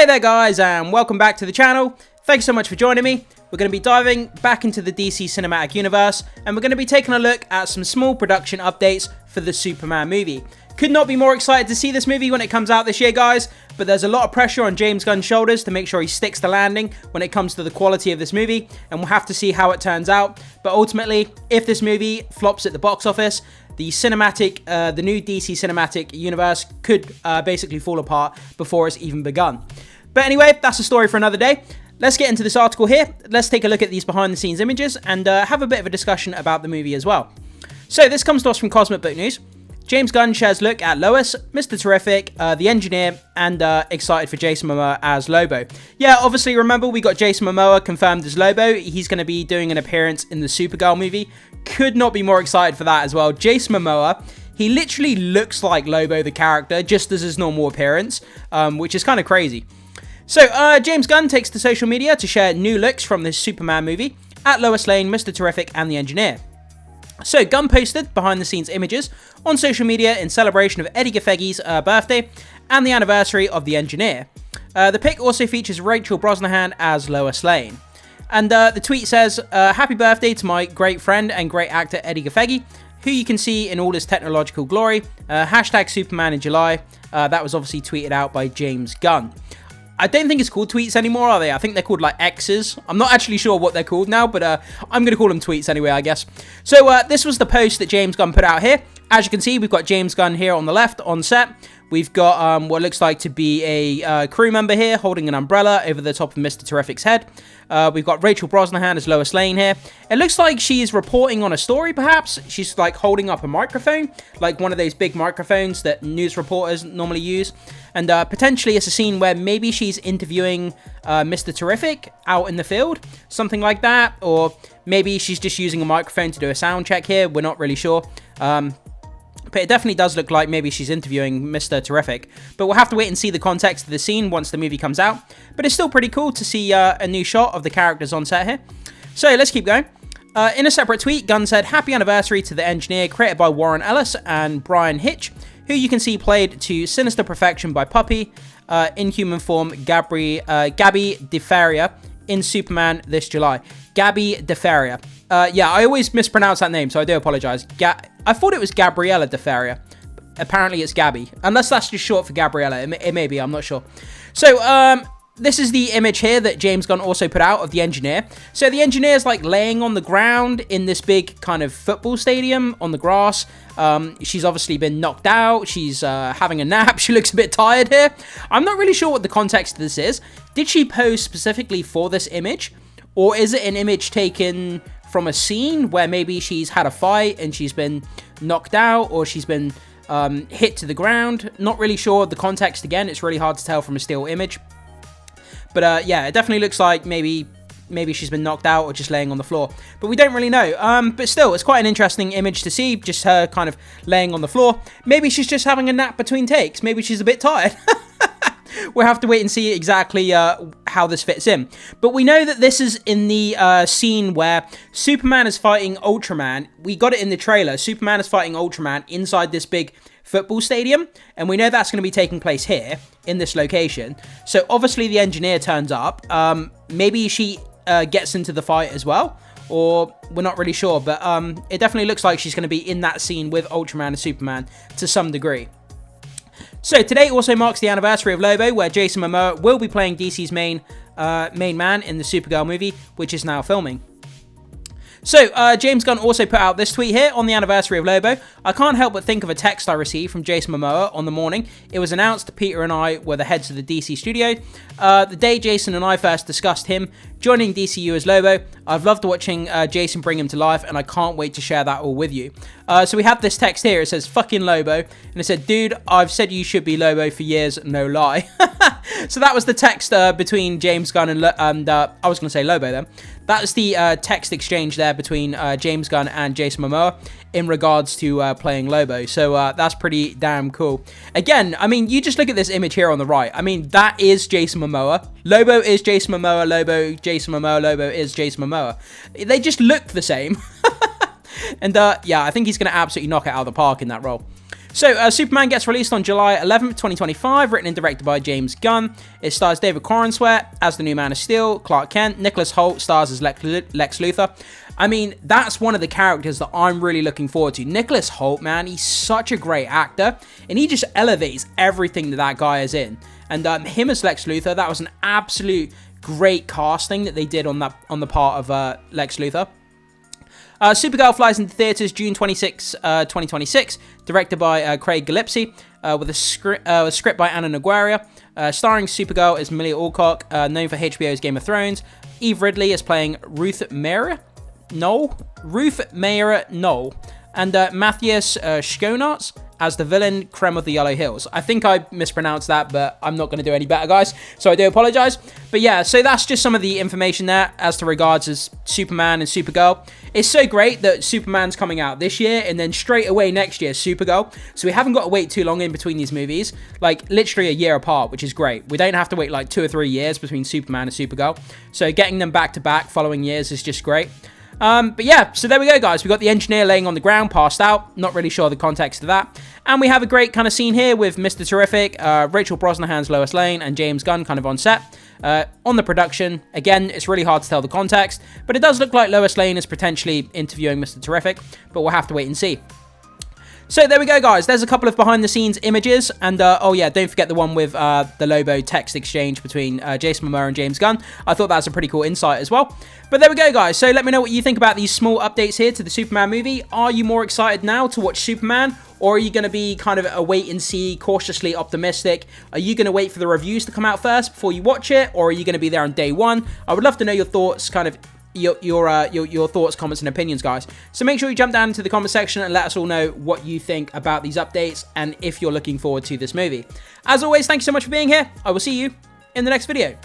Hey there guys, and welcome back to the channel. Thanks so much for joining me. We're going to be diving back into the DC Cinematic Universe, and we're going to be taking a look at some small production updates for the Superman movie. Could not be more excited to see this movie when it comes out this year, guys, but there's a lot of pressure on James Gunn's shoulders to make sure he sticks the landing when it comes to the quality of this movie, and we'll have to see how it turns out. But ultimately, if this movie flops at the box office, the new DC Cinematic Universe could basically fall apart before it's even begun. But anyway, that's a story for another day. Let's get into this article here. Let's take a look at these behind the scenes images and have a bit of a discussion about the movie as well. So this comes to us from Cosmic Book News. James Gunn shares look at Lois, Mr. Terrific, the Engineer, and excited for Jason Momoa as Lobo. Yeah, obviously, remember, we got Jason Momoa confirmed as Lobo. He's going to be doing an appearance in the Supergirl movie. Could not be more excited for that as well. Jason Momoa, he literally looks like Lobo the character, just as his normal appearance, which is kind of crazy. So, James Gunn takes to social media to share new looks from this Superman movie at Lois Lane, Mr. Terrific, and the Engineer. So, Gunn posted behind-the-scenes images on social media in celebration of Eddie Gaffegi's birthday and the anniversary of the Engineer. The pic also features Rachel Brosnahan as Lois Lane. And the tweet says, happy birthday to my great friend and great actor Eddie Gaffegi, who you can see in all his technological glory. Hashtag Superman in July. That was obviously tweeted out by James Gunn. I don't think it's called tweets anymore, are they? I think they're called like X's. I'm not actually sure what they're called now, but I'm going to call them tweets anyway, I guess. So this was the post that James Gunn put out here. As you can see, we've got James Gunn here on the left on set. We've got what looks like to be a crew member here holding an umbrella over the top of Mr. Terrific's head. We've got Rachel Brosnahan as Lois Lane here. It looks like she's reporting on a story, perhaps. She's like holding up a microphone, like one of those big microphones that news reporters normally use. And potentially it's a scene where maybe she's interviewing Mr. Terrific out in the field, something like that. Or maybe she's just using a microphone to do a sound check here. We're not really sure. But it definitely does look like maybe she's interviewing Mr. Terrific. But we'll have to wait and see the context of the scene once the movie comes out. But it's still pretty cool to see a new shot of the characters on set here. So let's keep going. In a separate tweet, Gunn said, happy anniversary to the Engineer, created by Warren Ellis and Brian Hitch, who you can see played to sinister perfection by Puppy, in human form, Gabby DeFaria in Superman this July. Gabby DeFaria. Yeah, I always mispronounce that name, so I do apologize. I thought it was Gabriella DeFaria. Apparently it's Gabby. Unless that's just short for Gabriella. It may be, I'm not sure. So, this is the image here that James Gunn also put out of the Engineer. So the Engineer is like laying on the ground in this big kind of football stadium on the grass. She's obviously been knocked out. She's having a nap. She looks a bit tired here. I'm not really sure what the context of this is. Did she pose specifically for this image? Or is it an image taken from a scene where maybe she's had a fight and she's been knocked out, or she's been hit to the ground? Not really sure the context. Again, it's really hard to tell from a still image. But yeah, it definitely looks like maybe she's been knocked out or just laying on the floor. But we don't really know. But still, it's quite an interesting image to see, just her kind of laying on the floor. Maybe she's just having a nap between takes. Maybe she's a bit tired. We'll have to wait and see exactly how this fits in. But we know that this is in the scene where Superman is fighting Ultraman. We got it in the trailer. Superman is fighting Ultraman inside this big football stadium. And we know that's going to be taking place here in this location. So obviously the Engineer turns up. Maybe she gets into the fight as well. Or we're not really sure. But it definitely looks like she's going to be in that scene with Ultraman and Superman to some degree. So today also marks the anniversary of Lobo, where Jason Momoa will be playing DC's main man in the Supergirl movie, which is now filming. So, James Gunn also put out this tweet here on the anniversary of Lobo. I can't help but think of a text I received from Jason Momoa on the morning. It was announced Peter and I were the heads of the DC studio. The day Jason and I first discussed him joining DCU as Lobo. I've loved watching Jason bring him to life, and I can't wait to share that all with you. So we have this text here. It says, fucking Lobo. And it said, dude, I've said you should be Lobo for years, no lie. So that was the text between James Gunn and I was going to say Lobo then. That was the text exchange there between James Gunn and Jason Momoa in regards to playing Lobo. So that's pretty damn cool. Again, I mean, you just look at this image here on the right. I mean, that is Jason Momoa. Lobo is Jason Momoa. Lobo, Jason Momoa. Lobo is Jason Momoa. They just look the same. And yeah, I think he's going to absolutely knock it out of the park in that role. So, Superman gets released on July 11th, 2025, written and directed by James Gunn. It stars David Corenswet as the new Man of Steel, Clark Kent. Nicholas Hoult stars as Lex Luthor. I mean, that's one of the characters that I'm really looking forward to. Nicholas Hoult, man, he's such a great actor, and he just elevates everything that guy is in. And him as Lex Luthor, that was an absolute great casting that they did on the part of Lex Luthor. Supergirl flies into theaters June 26, 2026, directed by Craig Gillespie, with a script by Anna Nogueira. Starring Supergirl is Millie Alcock, known for HBO's Game of Thrones. Eve Ridley is playing Ruth Mara Knoll, and Matthias Schoenaerts as the villain Krem of the Yellow Hills. I think I mispronounced that, but I'm not going to do any better, guys, so I do apologize. But yeah, so that's just some of the information there as to regards as Superman and Supergirl. It's so great that Superman's coming out this year, and then straight away next year, Supergirl. So we haven't got to wait too long in between these movies, like literally a year apart, which is great. We don't have to wait like 2 or 3 years between Superman and Supergirl. So getting them back to back following years is just great. But yeah, so there we go, guys. We got the engineer laying on the ground, passed out. Not really sure the context of that. And we have a great kind of scene here with Mr. Terrific, Rachel Brosnahan's Lois Lane, and James Gunn kind of on set. On the production, again, it's really hard to tell the context, but it does look like Lois Lane is potentially interviewing Mr. Terrific, but we'll have to wait and see. So there we go, guys. There's a couple of behind-the-scenes images, and oh yeah, don't forget the one with the Lobo text exchange between Jason Momoa and James Gunn. I thought that was a pretty cool insight as well. But there we go, guys. So let me know what you think about these small updates here to the Superman movie. Are you more excited now to watch Superman, or are you going to be kind of a wait and see, cautiously optimistic? Are you going to wait for the reviews to come out first before you watch it, or are you going to be there on day one? I would love to know your thoughts, kind of your thoughts, comments, and opinions, guys. So make sure you jump down into the comment section and let us all know what you think about these updates and if you're looking forward to this movie. As always, thank you so much for being here. I will see you in the next video.